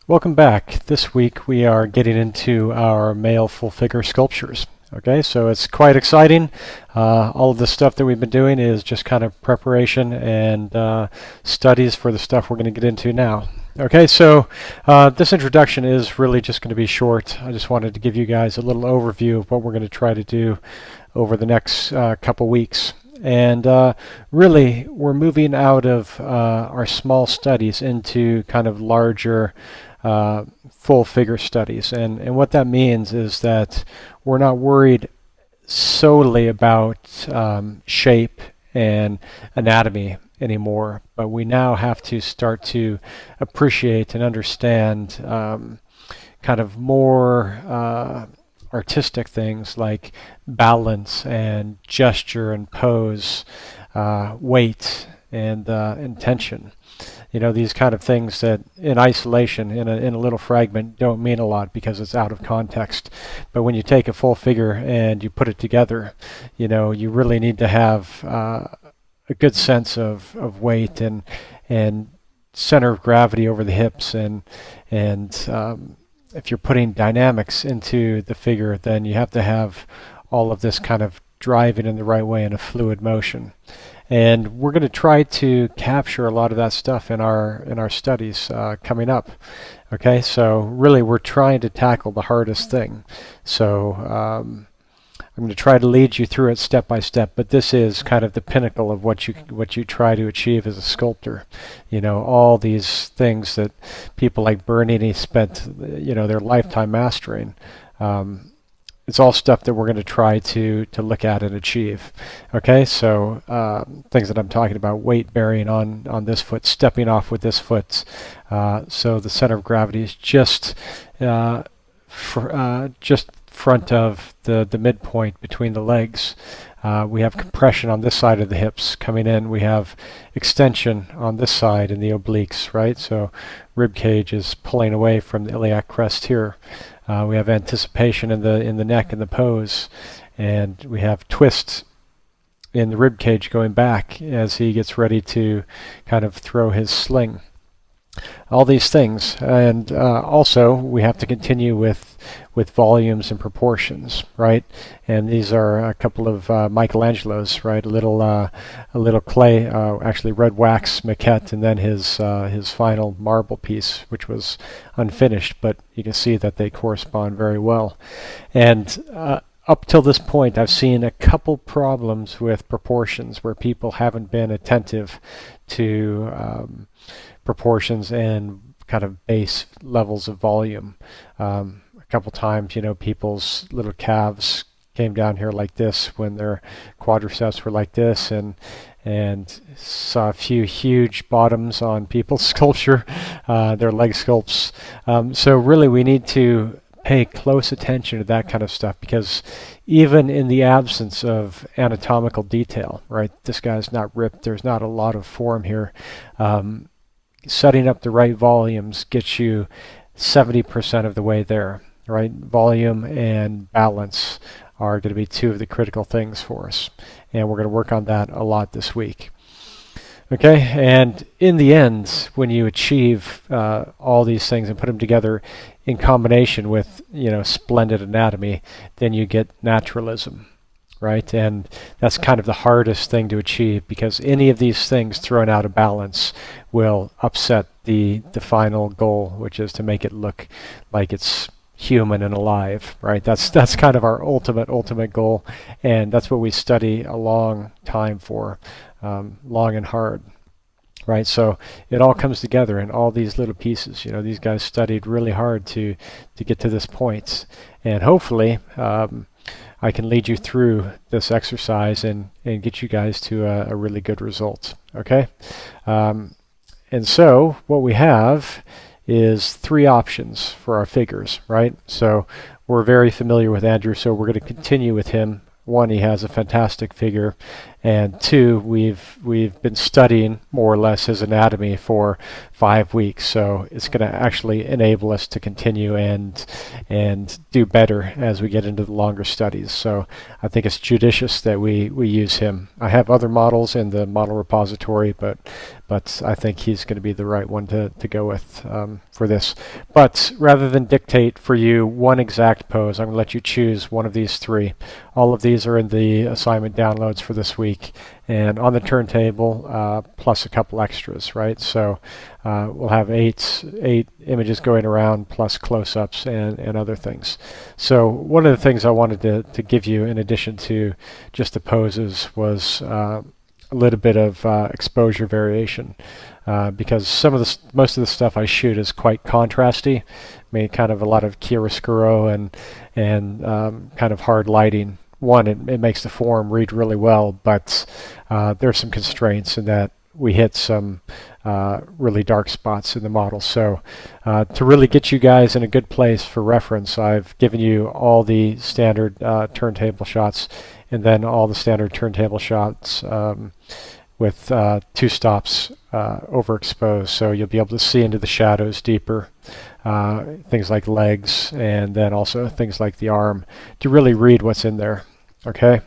Welcome back. This week we are getting into our male full figure sculptures. Okay, so it's quite exciting. All of the stuff that we've been doing is just kind of preparation and studies for the stuff we're going to get into now. Okay, so this introduction is really just going to be short. I just wanted to give you guys a little overview of what we're going to try to do over the next couple weeks. And really, we're moving out of our small studies into kind of larger full figure studies. And what that means is that we're not worried solely about shape and anatomy anymore, but we now have to start to appreciate and understand kind of more artistic things like balance and gesture and pose, weight and intention. You know, these kind of things that in isolation, in a little fragment, don't mean a lot because it's out of context. But when you take a full figure and you put it together, you know, you really need to have a good sense of weight and center of gravity over the hips and if you're putting dynamics into the figure, then you have to have all of this kind of driving in the right way in a fluid motion. And we're going to try to capture a lot of that stuff in our studies coming up. Okay, so really we're trying to tackle the hardest thing. So I'm going to try to lead you through it step by step, but this is kind of the pinnacle of what you try to achieve as a sculptor. You know, all these things that people like Bernini spent, you know, their lifetime mastering. It's all stuff that we're going to try to look at and achieve. Okay, so things that I'm talking about: weight bearing on this foot, stepping off with this foot, so the center of gravity is just front of the midpoint between the legs. We have compression on this side of the hips coming in. We have extension on this side in the obliques, right? So rib cage is pulling away from the iliac crest here. We have anticipation in the neck and the pose, and we have twist in the rib cage going back as he gets ready to kind of throw his sling. All these things, and also we have to continue with volumes and proportions, right? And these are a couple of Michelangelo's, right? A little clay, actually red wax maquette, and then his final marble piece, which was unfinished, but you can see that they correspond very well. And up till this point, I've seen a couple problems with proportions where people haven't been attentive to proportions and kind of base levels of volume. A couple times, you know, people's little calves came down here like this when their quadriceps were like this, and saw a few huge bottoms on people's sculpture, their leg sculpts. So really we need to pay close attention to that kind of stuff, because even in the absence of anatomical detail, right, this guy's not ripped, there's not a lot of form here, setting up the right volumes gets you 70% of the way there, right? Volume and balance are going to be two of the critical things for us, and we're going to work on that a lot this week. Okay, and in the end, when you achieve all these things and put them together in combination with, you know, splendid anatomy, then you get naturalism, right? And that's kind of the hardest thing to achieve, because any of these things thrown out of balance will upset the final goal, which is to make it look like it's human and alive, right? That's kind of our ultimate goal, and that's what we study a long time for, long and hard. Right, so it all comes together in all these little pieces. You know, these guys studied really hard to get to this point, and hopefully I can lead you through this exercise and get you guys to a really good result. Okay, and so what we have is three options for our figures, right? So we're very familiar with Andrew, so we're going to continue with him. One, he has a fantastic figure, and two, we've been studying more or less his anatomy for 5 weeks, so it's going to actually enable us to continue and do better as we get into the longer studies. So I think it's judicious that we use him. I have other models in the model repository, but I think he's going to be the right one to go with for this. But rather than dictate for you one exact pose, I'm going to let you choose one of these three. All of these are in the assignment downloads for this week, and on the turntable plus a couple extras, right? So we'll have eight images going around plus close-ups and other things. So one of the things I wanted to give you in addition to just the poses was a little bit of exposure variation, because most of the stuff I shoot is quite contrasty. I mean, kind of a lot of chiaroscuro and kind of hard lighting. One, it makes the form read really well, but there's some constraints in that we hit some really dark spots in the model. So to really get you guys in a good place for reference, I've given you all the standard turntable shots and then all the standard turntable shots with 2 stops overexposed, so you'll be able to see into the shadows deeper, things like legs, and then also things like the arm to really read what's in there. Okay,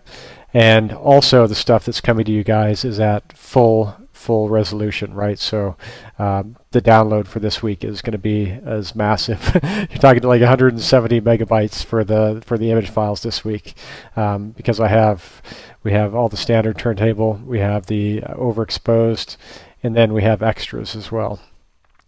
and also the stuff that's coming to you guys is at full resolution, right? So the download for this week is going to be as massive. You're talking like 170 megabytes for the image files this week, because we have all the standard turntable, we have the overexposed, and then we have extras as well.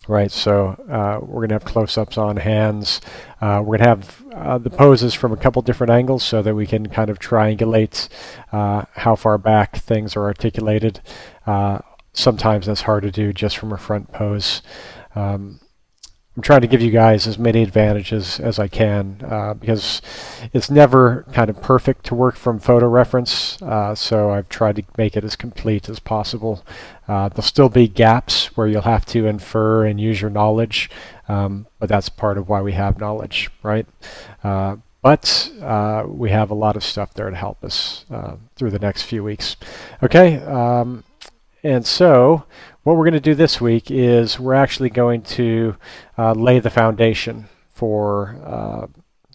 Right, so we're going to have close-ups on hands. We're going to have the poses from a couple different angles so that we can kind of triangulate how far back things are articulated. Sometimes that's hard to do just from a front pose. I'm trying to give you guys as many advantages as I can, because it's never kind of perfect to work from photo reference, so I've tried to make it as complete as possible. There'll still be gaps where you'll have to infer and use your knowledge, but that's part of why we have knowledge, right? But we have a lot of stuff there to help us through the next few weeks. Okay, and so what we're going to do this week is we're actually going to lay the foundation for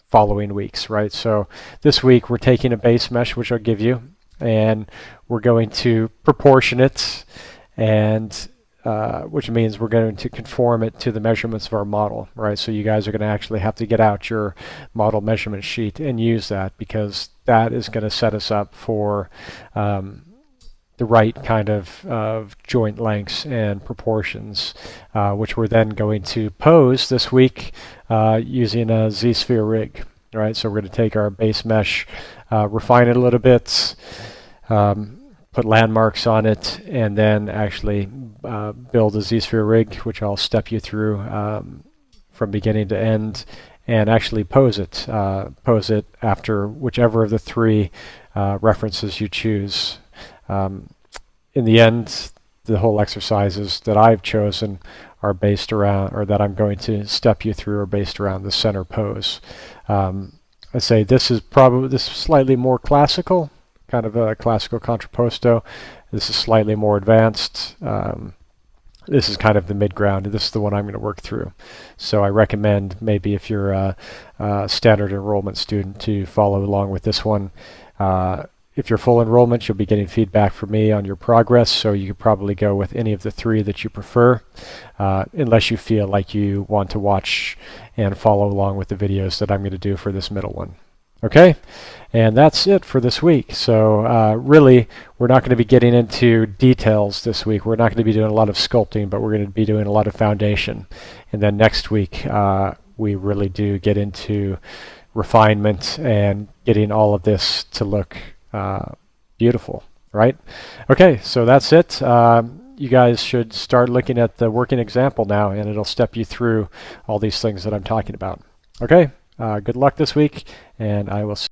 following weeks, right? So this week we're taking a base mesh, which I'll give you, and we're going to proportion it, and which means we're going to conform it to the measurements of our model, right? So you guys are going to actually have to get out your model measurement sheet and use that, because that is going to set us up for the right kind of joint lengths and proportions, which we're then going to pose this week using a Z-sphere rig. Right, so we're going to take our base mesh, refine it a little bit, put landmarks on it, and then actually build a Z-sphere rig, which I'll step you through from beginning to end, and actually pose it after whichever of the 3 references you choose. In the end, the whole exercises that I've chosen are based around, or that I'm going to step you through, are based around the center pose. I say this is slightly more classical, kind of a classical contrapposto. This is slightly more advanced. This is kind of the mid-ground. This is the one I'm going to work through. So I recommend maybe if you're a standard enrollment student to follow along with this one. If you're full enrollment, you'll be getting feedback from me on your progress, so you could probably go with any of the 3 that you prefer, unless you feel like you want to watch and follow along with the videos that I'm going to do for this middle one. Okay, and that's it for this week. So really, we're not going to be getting into details this week. We're not going to be doing a lot of sculpting, but we're going to be doing a lot of foundation. And then next week, we really do get into refinement and getting all of this to look beautiful, right? Okay, so that's it. You guys should start looking at the working example now, and it'll step you through all these things that I'm talking about. Okay, good luck this week, and I will see